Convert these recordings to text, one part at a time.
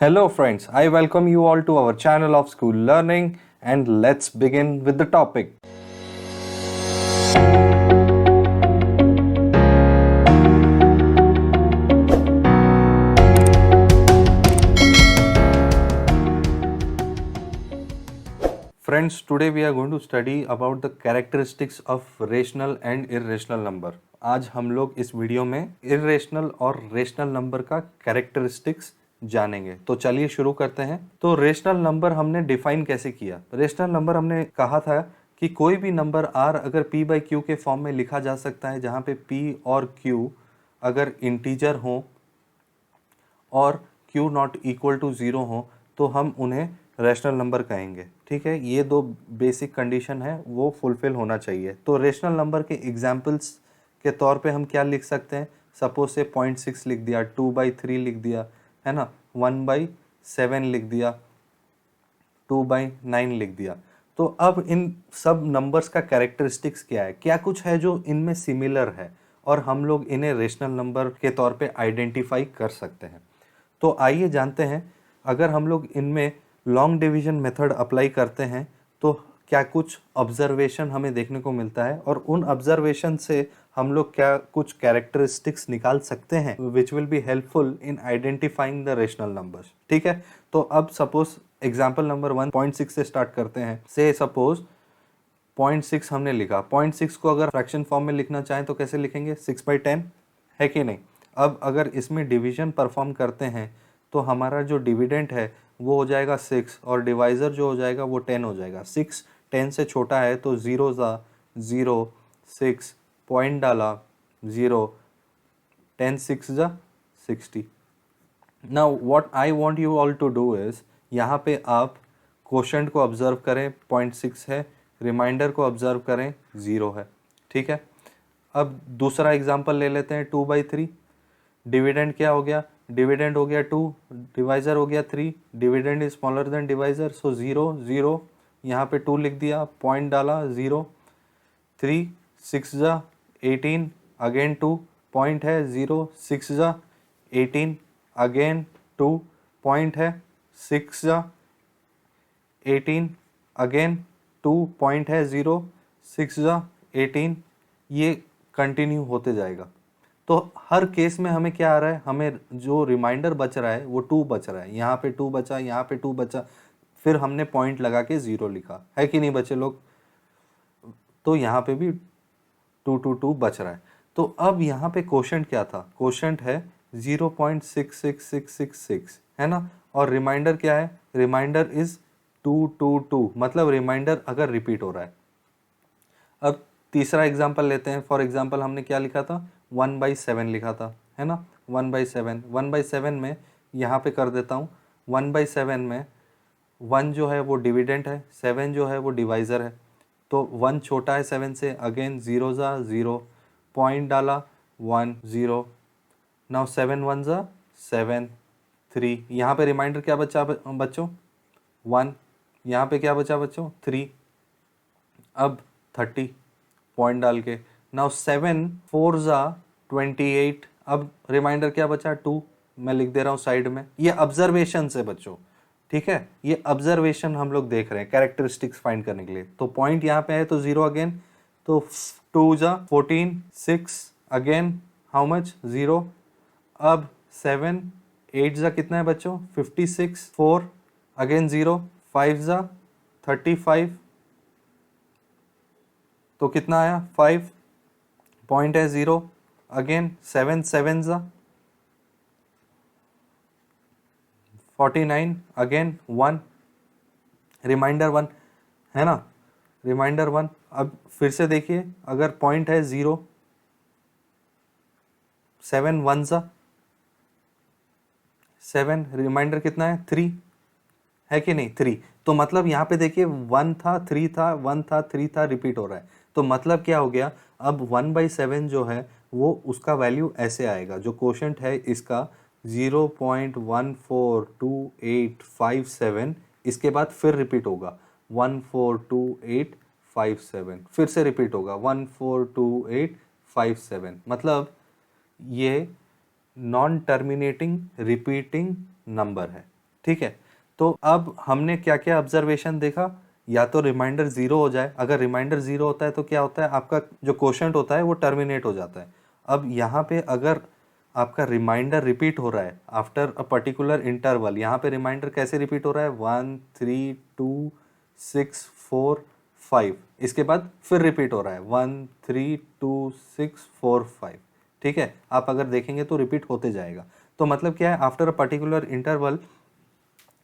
Hello friends, I welcome you all to our channel of School Learning and let's begin with the topic. Friends, today we are going to study about the characteristics of rational and irrational number. आज हम लोग इस video में irrational और rational number का characteristics जानेंगे। तो चलिए शुरू करते हैं। तो रेशनल नंबर हमने डिफाइन कैसे किया? रेशनल नंबर हमने कहा था कि कोई भी नंबर r अगर p बाई क्यू के फॉर्म में लिखा जा सकता है, जहाँ पे p और q अगर इंटीजर हो और q नॉट इक्वल टू 0 हो तो हम उन्हें रेशनल नंबर कहेंगे। ठीक है, ये दो बेसिक कंडीशन है, वो फुलफिल होना चाहिए। तो रेशनल नंबर के एग्जाम्पल्स के तौर पे हम क्या लिख सकते हैं? सपोज से 0.6 लिख दिया, 2/3 लिख दिया, है ना, 1/7 लिख दिया, 2/9 लिख दिया। तो अब इन सब नंबर्स का कैरेक्टरिस्टिक्स क्या है, क्या कुछ है जो इनमें सिमिलर है और हम लोग इन्हें रेशनल नंबर के तौर पे आइडेंटिफाई कर सकते हैं। तो आइए जानते हैं, अगर हम लोग इनमें लॉन्ग डिवीजन मेथड अप्लाई करते हैं तो क्या कुछ ऑब्जर्वेशन हमें देखने को मिलता है और उन ऑब्जर्वेशन से हम लोग क्या कुछ कैरेक्टरिस्टिक्स निकाल सकते हैं which will be helpful in identifying the rational numbers. ठीक है, तो अब सपोज एग्जांपल नंबर 1.6 से स्टार्ट करते हैं। से सपोज 0.6 हमने लिखा, 0.6 को अगर फ्रैक्शन फॉर्म में लिखना चाहें तो कैसे लिखेंगे? 6/10 है कि नहीं। अब अगर इसमें डिवीजन परफॉर्म करते हैं तो हमारा जो डिविडेंड है वो हो जाएगा 6 और डिवाइज़र जो हो जाएगा वो 10 हो जाएगा। 6 10 से छोटा है तो 0 ज़ा 0, 6 पॉइंट डाला 0, 10 6 ज़ा 60। Now what I want you all to do is, यहाँ पे आप कोशेंट को ऑब्जर्व करें 0.6 है, रिमाइंडर को ऑब्जर्व करें 0 है। ठीक है, अब दूसरा एग्जांपल ले लेते हैं 2/3। डिविडेंड क्या हो गया? डिविडेंड हो गया 2, डिवाइज़र हो गया 3, dividend is smaller than divisor, so 0 0, यहाँ पे 2 लिख दिया, पॉइंट डाला 0, 3 6 ज़ा 18, अगेन 2 पॉइंट है 0, 6 ज़ा 18, अगेन 2 पॉइंट है 6 ज़ा 18, अगेन 2 पॉइंट है 0, 6 ज़ा 18, ये कंटिन्यू होते जाएगा। तो हर केस में हमें क्या आ रहा है? हमें जो रिमाइंडर बच रहा है वो 2 बच रहा है। यहाँ पे 2 बचा, यहाँ पे 2 बचा, फिर हमने पॉइंट लगा के 0 लिखा है कि नहीं बचे लोग? तो यहाँ पे भी 2 2 2 बच रहा है। तो अब यहाँ पे कोशेंट क्या था? कोशेंट है 0.66666, है ना, और रिमाइंडर क्या है? रिमाइंडर इज 222, मतलब रिमाइंडर अगर रिपीट हो रहा है। अब तीसरा एग्जांपल लेते हैं। फॉर एग्जांपल हमने क्या लिखा था? 1/7 लिखा था, है ना, 1/7। 1/7 में यहाँ पे कर देता हूँ, 1/7 में 1 जो है वो डिविडेंट है, 7 जो है वो डिवाइज़र है। तो 1 छोटा है 7 से, अगेन 0 ज़ा 0, पॉइंट डाला 1 0, नाउ 7 1 ज़ा 7, 3, यहाँ पे रिमाइंडर क्या बचा बच्चों? 1, यहाँ पे क्या बचा बच्चों? 3, अब 30 पॉइंट डाल के, नाउ 7 4 ज़ा 28, अब रिमाइंडर क्या बचा? 2, मैं लिख दे रहा हूँ साइड में। ये ऑब्जर्वेशन से बच्चों, ठीक है, ये ऑब्जर्वेशन हम लोग देख रहे हैं कैरेक्टरिस्टिक्स फाइंड करने के लिए। तो पॉइंट यहाँ पे है तो 0 अगेन, तो 2 ज़ा 14, 6 अगेन हाउ मच? 0, अब 7 8 ज़ा कितना है बच्चों? 56, 4 अगेन 0, 5 ज़ा 35, तो कितना आया? 5, पॉइंट है 0, अगेन 7 7 ज़ा 49, अगेन 1, रिमाइंडर 1, है ना, रिमाइंडर 1। अब फिर से देखिए, अगर पॉइंट है 0, 7 1 ज़ा 7, रिमाइंडर कितना है? 3 है कि नहीं? 3, तो मतलब यहाँ पे देखिए 1 था 3 था, 1 था 3 था, रिपीट हो रहा है। तो मतलब क्या हो गया? अब 1/7 जो है वो उसका वैल्यू ऐसे आएगा, जो कोशेंट है इसका 0.142857, इसके बाद फिर रिपीट होगा 142857, फिर से रिपीट होगा 142857, मतलब ये नॉन टर्मिनेटिंग रिपीटिंग नंबर है। ठीक है। तो अब हमने क्या क्या ऑब्जर्वेशन देखा, या तो रिमाइंडर जीरो हो जाए, अगर रिमाइंडर जीरो होता है तो क्या होता है, आपका जो क्वोशंट होता है वो टर्मिनेट हो जाता है। अब यहाँ पे अगर आपका रिमाइंडर रिपीट हो रहा है आफ्टर अ पर्टिकुलर इंटरवल, यहाँ पे रिमाइंडर कैसे रिपीट हो रहा है, 1 3 2 6 4 5, इसके बाद फिर रिपीट हो रहा है 1 3 2 6 4 5, ठीक है। आप अगर देखेंगे तो रिपीट होते जाएगा। तो मतलब क्या है, after a particular interval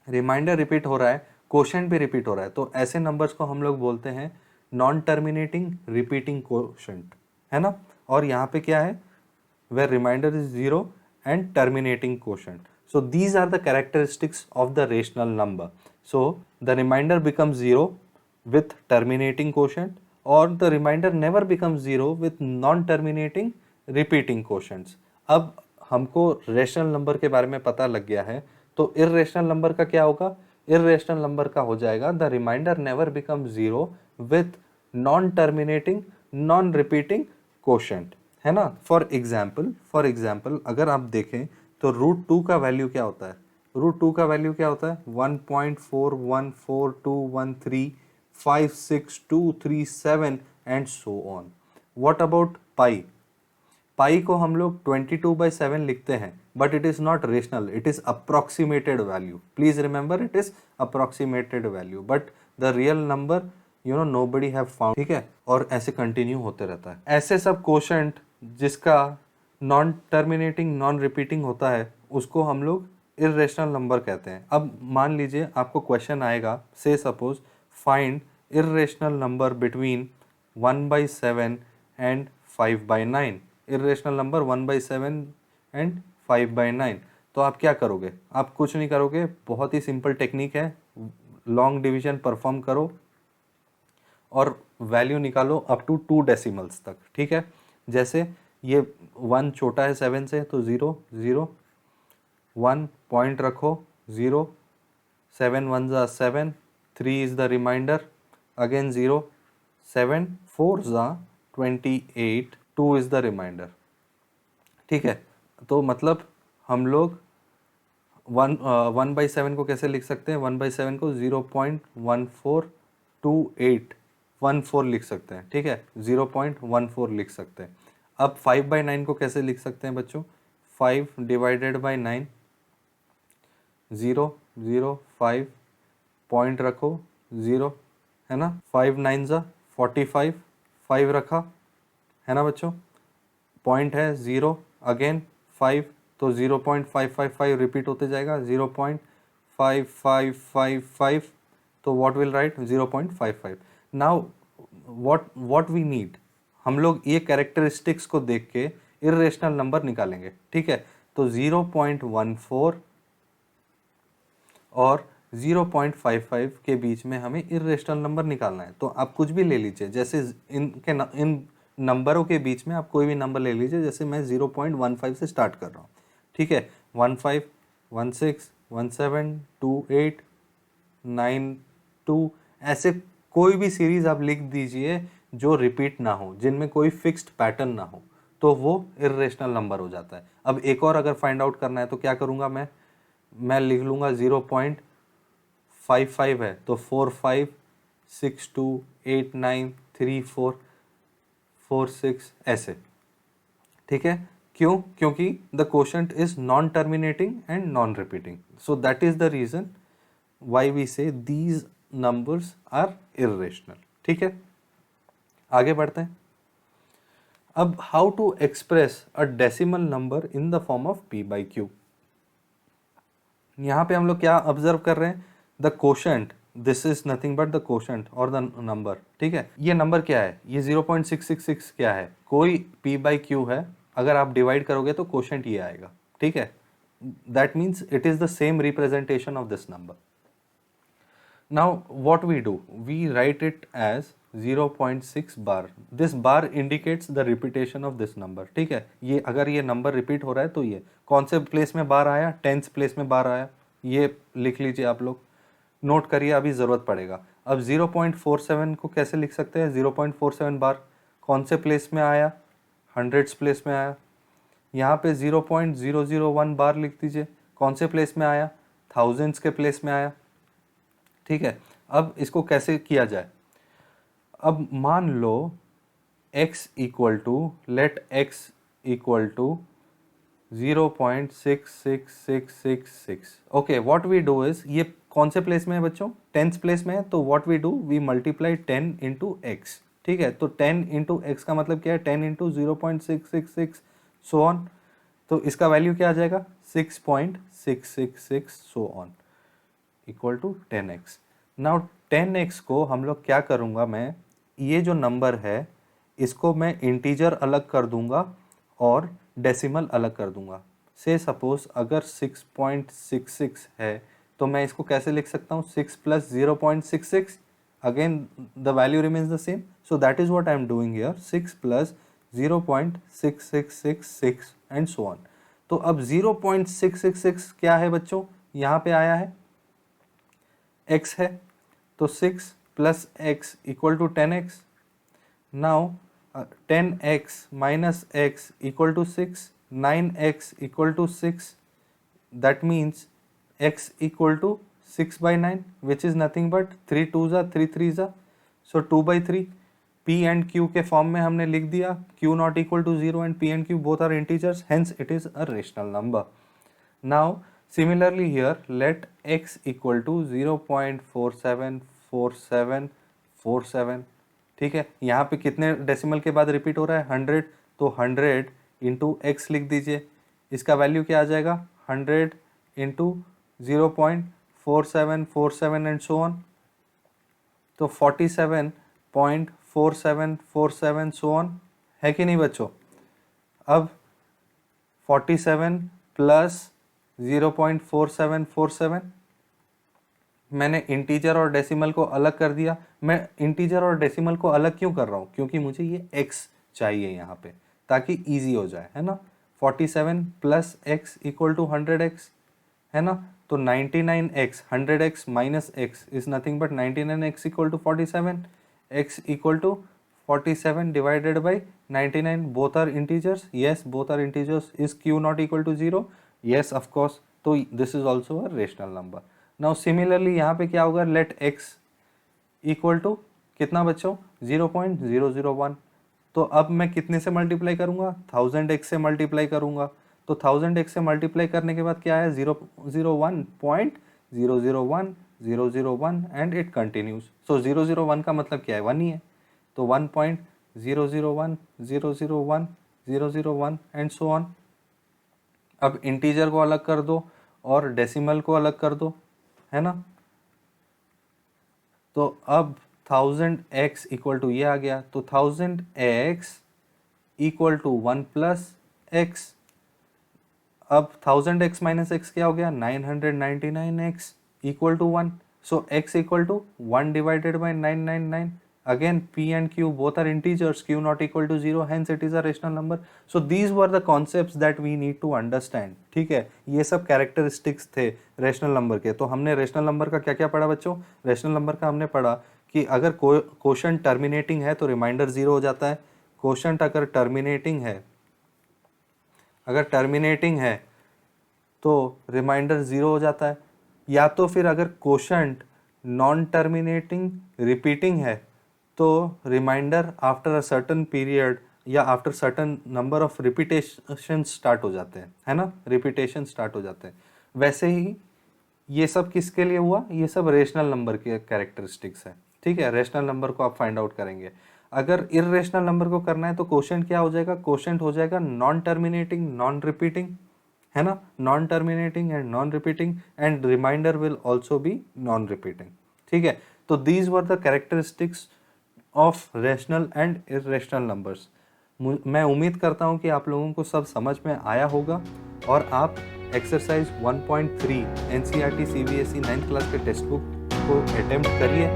remainder repeat हो रहा है, क्वोशंट भी रिपीट हो रहा है, तो ऐसे नंबर्स को हम लोग बोलते हैं नॉन टर्मिनेटिंग रिपीटिंग क्वोशंट, है ना। और यहाँ पे क्या है, where remainder is 0 and terminating quotient. So these are the characteristics of the rational number. So the remainder becomes 0 with terminating quotient, or the remainder never becomes 0 with non-terminating repeating quotients. अब हमको rational number के बारे में पता लग गया है, तो इर्रेशनल नंबर का क्या होगा, इर्रेशनल नंबर का हो जाएगा the remainder never become 0 with non terminating non repeating quotient, है ना। फॉर एग्जाम्पल अगर आप देखें तो √2 का वैल्यू क्या होता है, √2 का वैल्यू क्या होता है, 1.414213562337 and so on. What about pi, pi को हम लोग 22/7 लिखते हैं, but it is not rational, it is approximated value, please remember it is approximated value, but the real number nobody have found, ठीक है। और ऐसे कंटिन्यू होते रहता है। ऐसे सब क्वोशंट जिसका नॉन टर्मिनेटिंग नॉन रिपीटिंग होता है उसको हम लोग इर्रेशनल नंबर कहते हैं। अब मान लीजिए आपको क्वेश्चन आएगा, से suppose find irrational number between 1/7 and 5/9, irrational number 1/7 and 5/9, तो आप क्या करोगे, आप कुछ नहीं करोगे, बहुत ही सिंपल टेक्निक है, लॉन्ग डिवीजन परफॉर्म करो और वैल्यू निकालो अप टू 2 डेसिमल्स तक, ठीक है। जैसे ये 1 छोटा है 7 से, तो 0 0 1 पॉइंट रखो 0, 7 1 जा 7, 3 इज द रिमाइंडर, अगेन 0, 7 4 जा 28, 2 इज द रिमाइंडर, ठीक है। तो मतलब हम लोग 1/7 को कैसे लिख सकते हैं, 1/7 को 0.142814 लिख सकते हैं, ठीक है, 0.14 लिख सकते हैं। अब 5/9 को कैसे लिख सकते हैं बच्चों, 5 डिवाइडेड बाई 9, 0 0 5 पॉइंट रखो 0, है ना, 5 9 जा 45, 5 रखा, है ना बच्चों, पॉइंट है 0, अगेन 5, तो 0.555 रिपीट होते जाएगा, 0.5555, तो what will write 0.55। Now what we need, हम लोग ये कैरेक्टरिस्टिक्स को देख के इर्रेशनल नंबर निकालेंगे, ठीक है। तो 0.14 और 0.55 के बीच में हमें इर्रेशनल नंबर निकालना है। तो आप कुछ भी ले लीजिए, जैसे इन नंबरों के बीच में आप कोई भी नंबर ले लीजिए, जैसे मैं 0.15 से स्टार्ट कर रहा हूँ, ठीक है, 15 16 17 28 9 2, ऐसे कोई भी सीरीज आप लिख दीजिए जो रिपीट ना हो, जिनमें कोई फिक्स्ड पैटर्न ना हो, तो वो इर्रेशनल नंबर हो जाता है। अब एक और अगर फाइंड आउट करना है तो क्या करूँगा, मैं लिख लूँगा 0.55 है तो 4 5 6 2 8 9 3 4 4 6 ऐसे, ठीक है। क्यों, क्योंकि the quotient is non terminating and non repeating, so that is the reason why we say these numbers are irrational, ठीक है। आगे बढ़ते हैं। अब how to express a decimal number in the form of p/q। यहाँ पे हम लोग क्या ऑब्जर्व कर रहे हैं, the quotient, this is nothing but the quotient और द नंबर, ठीक है। ये नंबर क्या है, ये 0.666 क्या है, कोई p/q है, अगर आप डिवाइड करोगे तो क्वोशंट ये आएगा, ठीक है। That means it is the same representation of this number. Now what we do, we write it as 0.6 bar. This bar indicates the repetition of this number, ठीक है। ये अगर ये नंबर रिपीट हो रहा है तो ये कौन से प्लेस में बार आया, 10th प्लेस में बार आया, ये लिख लीजिए आप लोग, नोट करिए, अभी ज़रूरत पड़ेगा। अब 0.47 को कैसे लिख सकते हैं, 0.47 बार कौन से प्लेस में आया, 100th प्लेस में आया। यहाँ पे 0.001 बार लिख दीजिए, कौन से प्लेस में आया, थाउजेंड्स के प्लेस में आया। ठीक है, अब इसको कैसे किया जाए? अब मान लो x equal to, let x equal to 0.66666। Okay, what we do is, ये कौन से प्लेस में है बच्चों? 10th प्लेस में है, तो what we do, we multiply 10 into x. ठीक है, तो 10 इंटू एक्स का मतलब क्या है? 10 इंटू 0.666 सो ऑन। तो इसका वैल्यू क्या आ जाएगा? 6.666 so on equal to 10x। Now 10x को हम लोग क्या करूँगा, मैं ये जो नंबर है इसको मैं इंटीजर अलग कर दूंगा और डेसिमल अलग कर दूंगा। से सपोज अगर 6.66 है तो मैं इसको कैसे लिख सकता हूँ? 6 plus 0.66, again the value remains the same, so that is what I am doing here, 6 plus 0.6666 and so on. तो अब 0.666 क्या है बच्चों? यहाँ पे आया है x है, तो 6 plus x equal to 10x। Now 10x minus x equal to 6, 9x equal to 6, that means x equal to 6 by 9, which is nothing but 3 2s are 3 3s are, so 2 by 3। p and q के form में हमने लिख दिया, q not equal to 0 and p and q both are integers, hence it is a rational number. Now similarly here let x equal to 0.474747। ठीक है, यहाँ पे कितने डेसिमल के बाद रिपीट हो रहा है? 100, तो 100 इंटू एक्स लिख दीजिए। इसका वैल्यू क्या आ जाएगा? 100 इंटू 0.4747 एंड सो ऑन, तो 47.4747 सो ऑन, है कि नहीं बच्चों? अब 47 प्लस 0.4747, मैंने इंटीजर और डेसिमल को अलग कर दिया। मैं इंटीजर और डेसिमल को अलग क्यों कर रहा हूँ? क्योंकि मुझे ये x चाहिए यहाँ पे, ताकि इजी हो जाए, है ना। 47 plus x equal to 100x, है ना। तो 99x 100x minus x is nothing but 99x equal to 47, x equal to 47 divided by 99, both are integers, yes both are integers. Is q not equal to 0? Yes of course, तो this is also a rational number. Now similarly यहाँ पे क्या होगा? Late x equal to कितना बच्चों? 0.001। तो अब मैं कितने से मल्टीप्लाई करूँगा? 1000x से मल्टीप्लाई करूँगा। तो 1000x से मल्टीप्लाई करने के बाद क्या है? 001.001001 एंड इट कंटिन्यूज। सो 001 का मतलब क्या है? 1 ही है, तो 1.001001 एंड सो ऑन। अब इंटीजर को अलग कर दो और डेसिमल को अलग कर दो, है ना। तो अब 1000x इक्वल टू ये आ गया, तो 1000x equal to 1 plus x। अब 1000x माइनस x क्या हो गया? 999x equal to 1। So x equal to 1 divided by 999। Again p and q both are integers, q not equal to 0, hence it is a rational number. So these were the concepts that we need to understand. ठीक है, ये सब characteristics थे rational number के। तो हमने rational number का क्या क्या पढ़ा बच्चों? रेशनल नंबर का हमने पढ़ा कि अगर क्वोशंट टर्मिनेटिंग है तो रिमाइंडर 0 हो जाता है। क्वोशंट अगर टर्मिनेटिंग है, तो रिमाइंडर 0 हो जाता है। या तो फिर अगर क्वोशंट नॉन टर्मिनेटिंग रिपीटिंग है तो remainder after a certain period या after certain number of repetition start हो जाते हैं, है ना, रिपीटेशन स्टार्ट हो जाते हैं। वैसे ही ये सब किसके लिए हुआ? ये सब रेशनल नंबर के कैरेक्टरिस्टिक्स है। ठीक है, रेशनल नंबर को आप फाइंड आउट करेंगे। अगर इररेशनल नंबर को करना है तो क्वोशंट क्या हो जाएगा? क्वोशंट हो जाएगा नॉन टर्मिनेटिंग नॉन रिपीटिंग, है ना, non terminating and non repeating, and remainder will also be non repeating. ठीक है, तो these were the characteristics of rational and irrational numbers. मैं उम्मीद करता हूँ कि आप लोगों को सब समझ में आया होगा और आप exercise 1.3 NCERT CBSE 9th class के टेक्स्ट बुक को अटेम्प्ट करिए।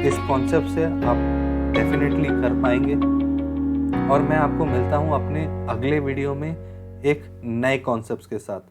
इस कॉन्सेप्ट से आप डेफिनेटली कर पाएंगे और मैं आपको मिलता हूँ अपने अगले वीडियो में एक नए कॉन्सेप्ट्स के साथ।